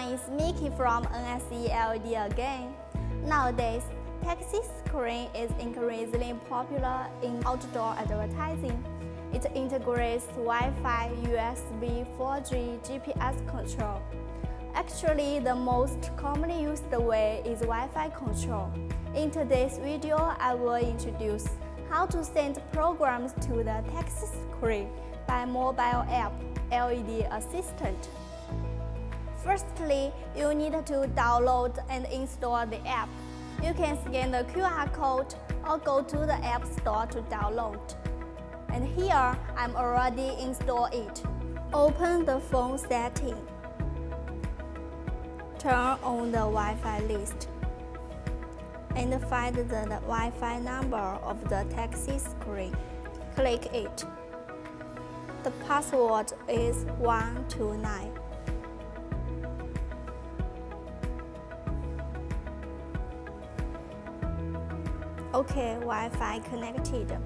everyone, it's Mickey from NSE LED again. Nowadays, taxi screen is increasingly popular in outdoor advertising. It integrates Wi-Fi, USB, 4G, GPS control. Actually, the most commonly used way is Wi-Fi control. In today's video, I will introduce how to send programs to the taxi screen by mobile app LED Assistant. Firstly, you need to download and install the app. You can scan the QR code or go to the App Store to download. And here, I'm already installed it. Open the phone setting. Turn on the Wi-Fi list and find the Wi-Fi number of the taxi screen. Click it. The password is 129. Okay, Wi-Fi connected.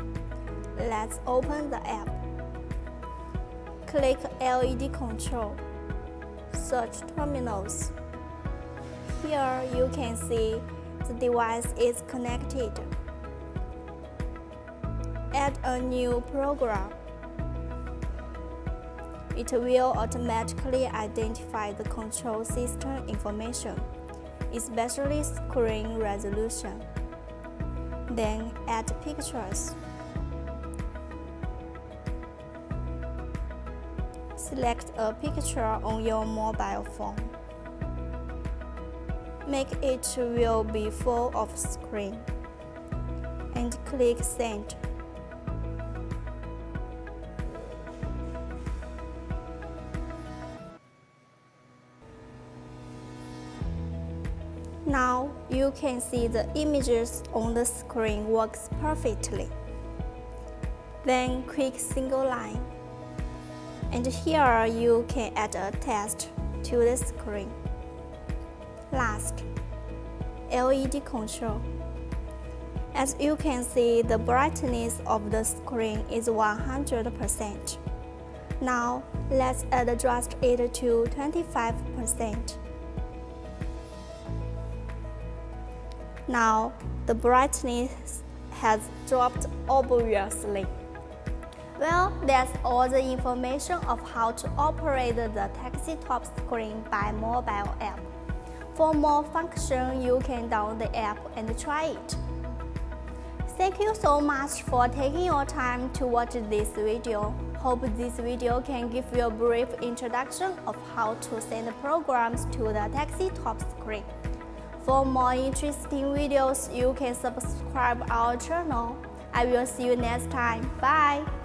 Let's open the app. Click LED control. Search terminals. Here you can see the device is connected. Add a new program. It will automatically identify the control system information, especially screen resolution. Then add pictures. Select a picture on your mobile phone. Make it will be full of screen and click Send. Now you can see the images on the screen works perfectly. Then click single line. And here you can add a text to the screen. Last, LED control. As you can see, the brightness of the screen is 100%. Now let's adjust it to 25%. Now the brightness has dropped obviously. Well, that's all the information of how to operate the taxi top screen by mobile app. For more function, you can download the app and try it. Thank you so much for taking your time to watch this video. Hope this video can give you a brief introduction of how to send programs to the taxi top screen. For more interesting videos, you can subscribe our channel. I will see you next time. Bye!